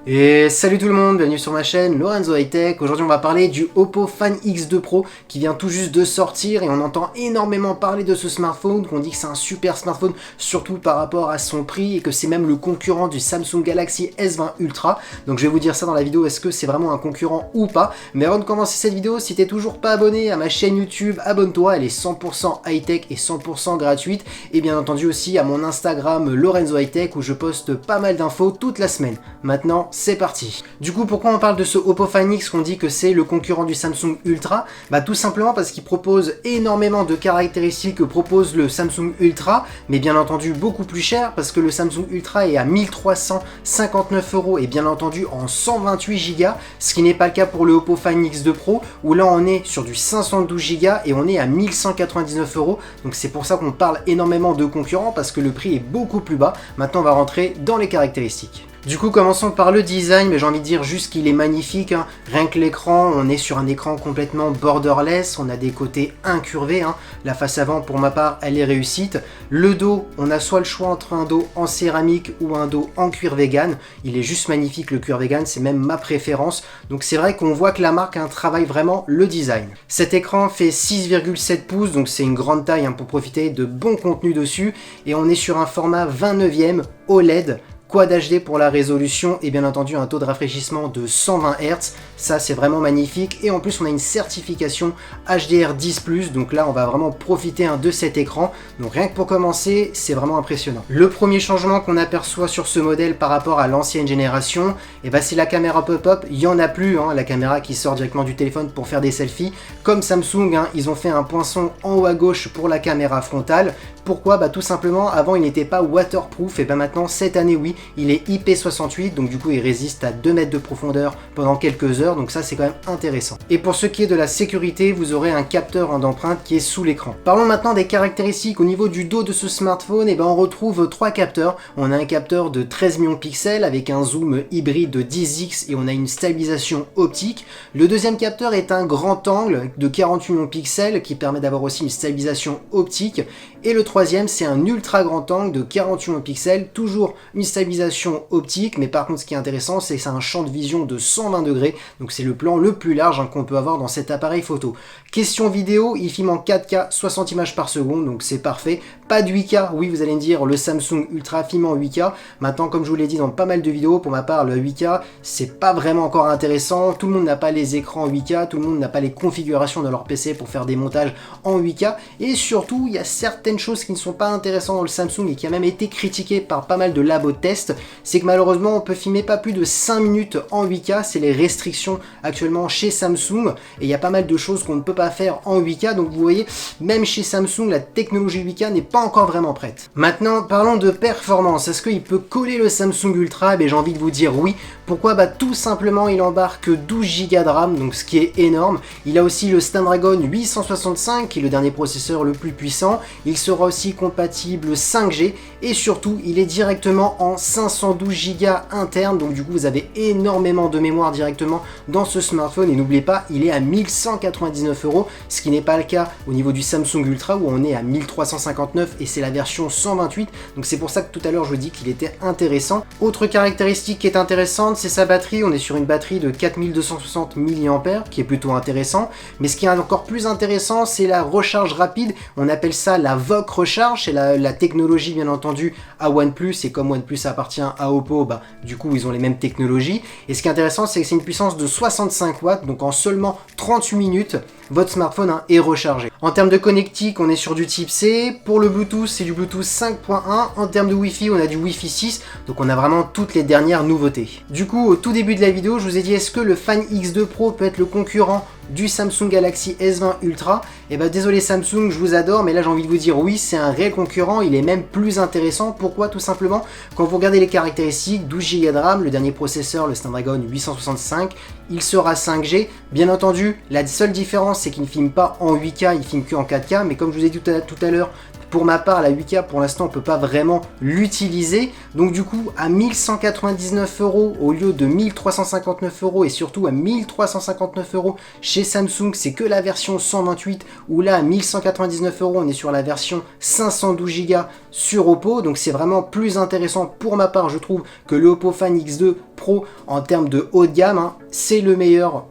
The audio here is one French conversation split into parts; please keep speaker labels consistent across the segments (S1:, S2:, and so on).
S1: Et salut tout le monde, bienvenue sur ma chaîne Lorenzo High Tech. Aujourd'hui on va parler du Oppo Find X2 Pro qui vient tout juste de sortir et on entend énormément parler de ce smartphone, qu'on dit que c'est un super smartphone surtout par rapport à son prix et que c'est même le concurrent du Samsung Galaxy S20 Ultra. Donc je vais vous dire ça dans la vidéo, est-ce que c'est vraiment un concurrent ou pas. Mais avant de commencer cette vidéo, si t'es toujours pas abonné à ma chaîne YouTube, abonne-toi, elle est 100% high tech et 100% gratuite. Et bien entendu aussi à mon Instagram Lorenzo High Tech où je poste pas mal d'infos toute la semaine. Maintenant, c'est parti. Du coup, pourquoi on parle de ce Oppo Find X qu'on dit que c'est le concurrent du Samsung Ultra? Bah tout simplement parce qu'il propose énormément de caractéristiques que propose le Samsung Ultra, mais bien entendu beaucoup plus cher parce que le Samsung Ultra est à 1359 € et bien entendu en 128 Go, ce qui n'est pas le cas pour le Oppo Find X2 Pro où là on est sur du 512 Go et on est à 1199 €. Donc c'est pour ça qu'on parle énormément de concurrents parce que le prix est beaucoup plus bas. Maintenant on va rentrer dans les caractéristiques. Du coup, commençons par le design, mais j'ai envie de dire juste qu'il est magnifique, hein. Rien que l'écran, on est sur un écran complètement borderless, on a des côtés incurvés, hein. La face avant, pour ma part, elle est réussite. Le dos, on a soit le choix entre un dos en céramique ou un dos en cuir vegan. Il est juste magnifique, le cuir vegan, c'est même ma préférence. Donc c'est vrai qu'on voit que la marque travaille vraiment le design. Cet écran fait 6,7 pouces, donc c'est une grande taille hein, pour profiter de bon contenu dessus. Et on est sur un format 29e OLED. Quad HD pour la résolution et bien entendu un taux de rafraîchissement de 120 Hz, ça c'est vraiment magnifique et en plus on a une certification HDR10+, donc là on va vraiment profiter de cet écran, donc rien que pour commencer c'est vraiment impressionnant. Le premier changement qu'on aperçoit sur ce modèle par rapport à l'ancienne génération, c'est la caméra pop-up, il n'y en a plus, la caméra qui sort directement du téléphone pour faire des selfies, comme Samsung, ils ont fait un poinçon en haut à gauche pour la caméra frontale. Pourquoi? Tout simplement, avant il n'était pas waterproof, et maintenant cette année oui, il est IP68, donc du coup il résiste à 2 mètres de profondeur pendant quelques heures, donc ça c'est quand même intéressant. Et pour ce qui est de la sécurité, vous aurez un capteur d'empreinte qui est sous l'écran. Parlons maintenant des caractéristiques. Au niveau du dos de ce smartphone, on retrouve 3 capteurs. On a un capteur de 13 millions de pixels avec un zoom hybride de 10x et on a une stabilisation optique. Le deuxième capteur est un grand angle de 48 millions de pixels qui permet d'avoir aussi une stabilisation optique. Et le troisième, c'est un ultra grand angle de 48 millions de pixels, toujours une stabilisation optique, mais par contre ce qui est intéressant, c'est que c'est un champ de vision de 120 degrés, donc c'est le plan le plus large qu'on peut avoir dans cet appareil photo. Question vidéo, il filme en 4K 60 images par seconde, donc c'est parfait. Pas de 8K, oui vous allez me dire, le Samsung Ultra filme en 8K. Maintenant, comme je vous l'ai dit dans pas mal de vidéos, pour ma part, le 8K, c'est pas vraiment encore intéressant. Tout le monde n'a pas les écrans en 8K, tout le monde n'a pas les configurations de leur PC pour faire des montages en 8K, et surtout, il y a certaines choses qui ne sont pas intéressantes dans le Samsung et qui a même été critiqué par pas mal de labos de test, c'est que malheureusement on peut filmer pas plus de 5 minutes en 8K, c'est les restrictions actuellement chez Samsung et il y a pas mal de choses qu'on ne peut pas faire en 8K, donc vous voyez, même chez Samsung la technologie 8K n'est pas encore vraiment prête. Maintenant parlons de performance, est-ce qu'il peut coller le Samsung Ultra? J'ai envie de vous dire oui. Pourquoi? Tout simplement il embarque 12 Go de RAM, donc ce qui est énorme. Il a aussi le Snapdragon 865 qui est le dernier processeur le plus puissant. Il sera aussi compatible 5G et surtout il est directement en 512 Go interne, donc du coup vous avez énormément de mémoire directement dans ce smartphone et n'oubliez pas il est à 1199 €, ce qui n'est pas le cas au niveau du Samsung Ultra où on est à 1359 et c'est la version 128, donc c'est pour ça que tout à l'heure je vous dis qu'il était intéressant. Autre caractéristique qui est intéressante, c'est sa batterie. On est sur une batterie de 4260 mAh qui est plutôt intéressant, mais ce qui est encore plus intéressant c'est la recharge rapide, on appelle ça la VOOC recharge, c'est la technologie bien entendu à OnePlus et comme OnePlus appartient à Oppo, du coup ils ont les mêmes technologies et ce qui est intéressant c'est que c'est une puissance de 65 watts, donc en seulement 38 minutes votre smartphone est rechargé. En termes de connectique, on est sur du type C. Pour le Bluetooth, c'est du Bluetooth 5.1. En termes de Wi-Fi, on a du Wi-Fi 6. Donc on a vraiment toutes les dernières nouveautés. Du coup, au tout début de la vidéo, je vous ai dit est-ce que le Find X2 Pro peut être le concurrent du Samsung Galaxy S20 Ultra? Désolé Samsung, je vous adore, mais là j'ai envie de vous dire oui, c'est un réel concurrent, il est même plus intéressant. Pourquoi? Tout simplement, quand vous regardez les caractéristiques, 12 Go de RAM, le dernier processeur, le Snapdragon 865, il sera 5G. Bien entendu, la seule différence, c'est qu'il ne filme pas en 8K, il filme que en 4K, mais comme je vous ai dit tout à l'heure, pour ma part, la 8K, pour l'instant, on ne peut pas vraiment l'utiliser. Donc du coup, à 1199 € au lieu de 1359 € et surtout à 1359 € Chez Samsung, c'est que la version 128, où là, à 1199 €, on est sur la version 512 Go sur Oppo. Donc c'est vraiment plus intéressant pour ma part, je trouve, que le Oppo Fan X2 Pro en termes de haut de gamme, hein. C'est le meilleur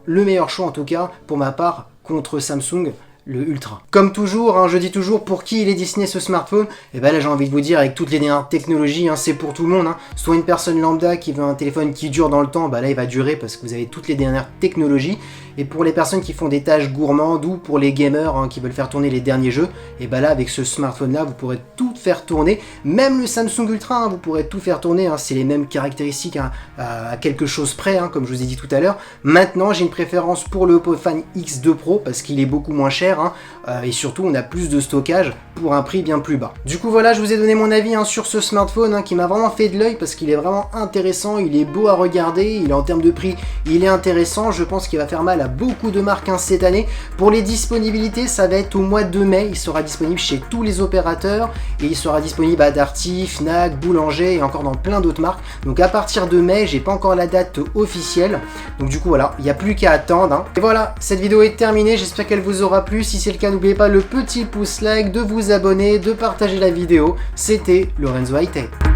S1: choix en tout cas pour ma part contre Samsung, le Ultra. Comme toujours, hein, je dis toujours, pour qui il est destiné ce smartphone, et ben là j'ai envie de vous dire, avec toutes les dernières technologies, hein, c'est pour tout le monde, hein. Soit une personne lambda qui veut un téléphone qui dure dans le temps, bah là il va durer parce que vous avez toutes les dernières technologies. Et pour les personnes qui font des tâches gourmandes ou pour les gamers, hein, qui veulent faire tourner les derniers jeux, et bah là avec ce smartphone là vous pourrez tout faire tourner. Même le Samsung Ultra, hein, vous pourrez tout faire tourner, hein. C'est les mêmes caractéristiques, hein, à quelque chose près, hein, comme je vous ai dit tout à l'heure. Maintenant j'ai une préférence pour le Oppo Fan X2 Pro parce qu'il est beaucoup moins cher, hein, et surtout on a plus de stockage pour un prix bien plus bas. Du coup voilà, je vous ai donné mon avis, hein, sur ce smartphone, hein, qui m'a vraiment fait de l'œil parce qu'il est vraiment intéressant, il est beau à regarder, il est en termes de prix, il est intéressant. Je pense qu'il va faire mal à beaucoup de marques, hein, cette année. Pour les disponibilités, ça va être au mois de mai, il sera disponible chez tous les opérateurs et il sera disponible à Darty, Fnac, Boulanger et encore dans plein d'autres marques. Donc à partir de mai, j'ai pas encore la date officielle. Donc du coup voilà, il n'y a plus qu'à attendre, hein. Et voilà, cette vidéo est terminée, j'espère qu'elle vous aura plu. Si c'est le cas, n'oubliez pas le petit pouce like, de vous abonner, de partager la vidéo. C'était Lorenzo High Tech.